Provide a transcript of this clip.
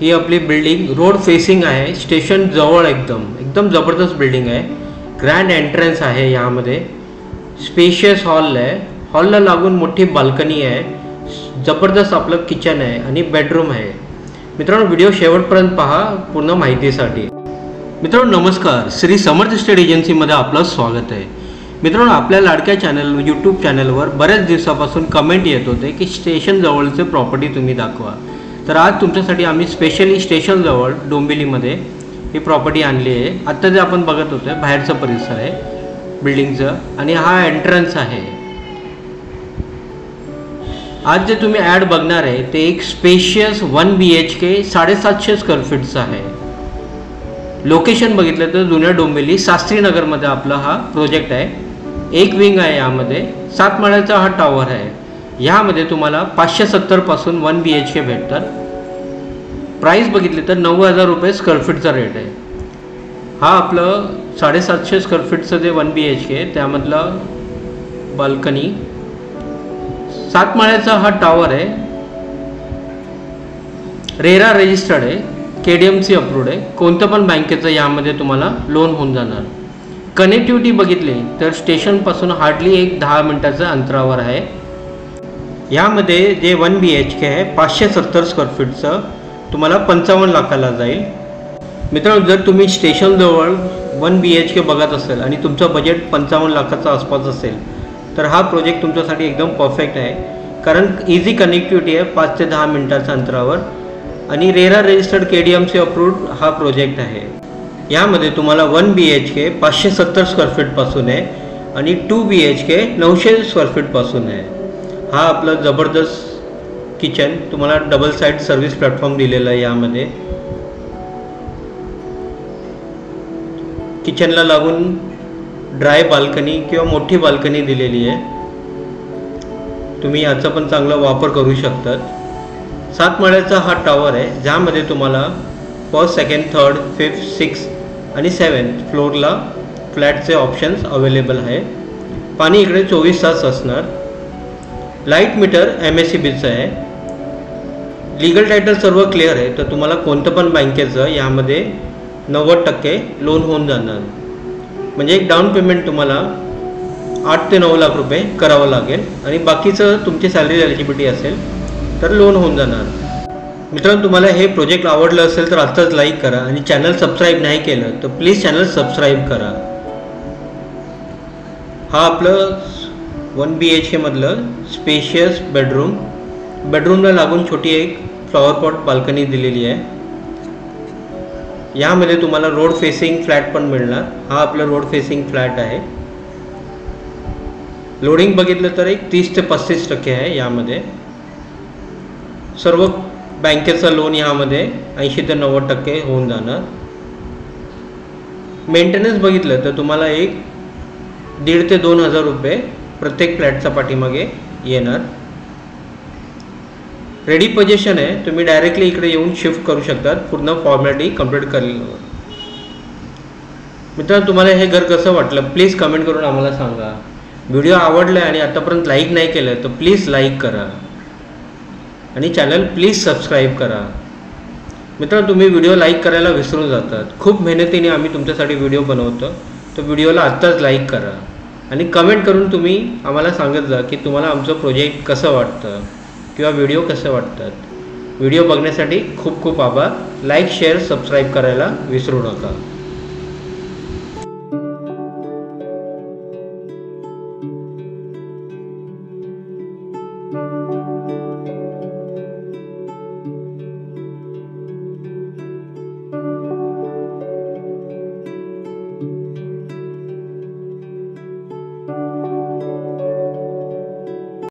ही आपली building road facing आहे, station जवळ एकदम जबरदस्त बिल्डिंग आहे। ग्रँड एंट्रन्स आहे, यामध्ये स्पेशियस हॉल आहे, हॉलला लागून मोठी बाल्कनी आहे, जबरदस्त आपलं किचन आहे आणि बेडरूम आहे। मित्रांनो व्हिडिओ शेवटपर्यंत पहा पूर्ण माहितीसाठी। मित्रांनो नमस्कार, श्री समर्थ इस्टेट एजन्सीमध्ये आपलं स्वागत आहे। मित्रांनो आपल्या लाडक्या चॅनल यूट्यूब चॅनलवर बऱ्याच दिवसापासून कमेंट येत होते की स्टेशन जवळचे प्रॉपर्टी तुम्ही दाखवा, तर आज तुमच्यासाठी आम्ही स्पेशली स्टेशन जवळ डोंबिवलीमध्ये ही प्रॉपर्टी आणली आहे। आत्ता जे आपण बघत होते बाहेरचा परिसर आहे बिल्डिंगचं आणि हा एंट्रन्स आहे। आज जे तुम्ही ॲड बघणार आहे ते एक स्पेशियस 1 BHK 750 स्क्वेअर फीटचा आहे। लोकेशन बघितलं तर जुन्या डोंबिवली शास्त्रीनगरमध्ये आपला हा प्रोजेक्ट आहे। एक विंग आहे, यामध्ये 7 माळ्याचा हा टावर आहे। ह्यामध्ये तुम्हाला 570 पासून 1 BHK भेटतात। प्राइस बघितली तर 90,000 रुपये स्क्वेअर फीटचा रेट आहे। हा आपलं 750 स्क्वेअर फीटचं जे 1 BHK त्यामधलं बाल्कनी, 7 माळ्याचा हा टावर आहे, रेरा रजिस्टर्ड आहे, KDMC अप्रूव्ड आहे, कोणत्या पण बँकेचं यामध्ये तुम्हाला लोन होऊन जाणार। कनेक्टिव्हिटी बघितली तर स्टेशनपासून हार्डली एक 10 मिनिटाच्या अंतरावर आहे। यामध्ये जे 1 BHK आहे 570 स्क्वेअर फीटचं तुम्हाला 55 लाखाला जाईल। मित्रांनो जर तुम्ही स्टेशनजवळ 1 BHK बघत असेल आणि तुमचं बजेट 55 लाखाच्या आसपास असेल तर हा प्रोजेक्ट तुमच्यासाठी एकदम परफेक्ट आहे, कारण इझी कनेक्टिव्हिटी आहे 5 ते 10 मिनिटाच्या अंतरावर आणि रेरा रजिस्टर्ड KDMC अप्रूव्ड हा प्रोजेक्ट आहे। यामध्ये तुम्हाला 1 BHK 570 स्क्वेअर फीटपासून आहे आणि 2 BHK 900 स्क्वेअर फीटपासून आहे। हा आपला जबरदस्त किचन, तुम्हाला डबल साइड सर्व्हिस प्लॅटफॉर्म दिलेला आहे। यामध्ये किचनला लागून ड्राय बाल्कनी किंवा मोठी बाल्कनी दिलेली आहे, तुम्ही याचा पण चांगला वापर करू शकतात। 7 माळ्याचा हा टावर आहे, ज्यामध्ये तुम्हाला first, second, third, fifth, sixth आणि 7th फ्लोअरला फ्लॅटचे ऑप्शन्स अवेलेबल आहे। पाणी इकडे 24 तास असणार। लाईट मीटर MSEBचं आहे। लीगल टायटल सर्व क्लिअर आहे, तर तुम्हाला कोणतं पण बँकेचं यामध्ये 90% लोन होऊन जाणार। म्हणजे एक डाऊन पेमेंट तुम्हाला 8 ते 9 लाख रुपये करावं लागेल आणि बाकीचं तुमची सॅलरी एलिजिबिलिटी असेल तर लोन होऊन जाणार। मित्रांनो तुम्हाला हे प्रोजेक्ट आवडलं असेल तर आत्ताच लाईक करा आणि चॅनल सबस्क्राईब नाही केलं तर प्लीज चॅनल सबस्क्राईब करा। हा आपलं 1 BHK मधलं स्पेशियस बेडरूमला लागून छोटी एक फ्लॉवर पॉट बाल्कनी दिलेली आहे। यामध्ये तुम्हाला रोड फेसिंग फ्लॅट पण मिळणार। हा आपला रोड फेसिंग फ्लॅट आहे। लोडिंग बघितलं तर एक 30 ते 35% आहे। यामध्ये सर्व बँकेचं लोन यामध्ये 80 ते 90% होऊन जाणार। मेंटेनन्स बघितलं तर तुम्हाला एक 1,500 ते 2,000 रुपये प्रत्येक फ्लॅटच्या पाठीमागे येणार। रेडी पोझिशन आहे, तुम्ही डायरेक्टली इकडे येऊन शिफ्ट करू शकतात पूर्ण फॉर्मॅलिटी कंप्लीट केल्यावर। मित्रांनो तुम्हाला हे घर कसं वाटलं प्लीज कमेंट करून आम्हाला सांगा। व्हिडिओ आवडला आणि आतापर्यंत लाईक नाही केलं तर प्लीज लाईक करा आणि चॅनल प्लीज सबस्क्राईब करा। मित्रांनो तुम्ही व्हिडिओ लाईक करायला विसरून जातात, खूप मेहनतीने आम्ही तुमच्यासाठी व्हिडिओ बनवतो, तर व्हिडिओला आत्ताच लाईक करा आणि कमेंट करून तुम्ही आम्हाला सांगत जा की तुम्हाला आमचं प्रोजेक्ट कसं वाटतं किंवा व्हिडिओ कसे वाटतात। व्हिडिओ बघण्यासाठी खूप खूप आभार। लाईक, शेअर, सबस्क्राईब करायला विसरू नका।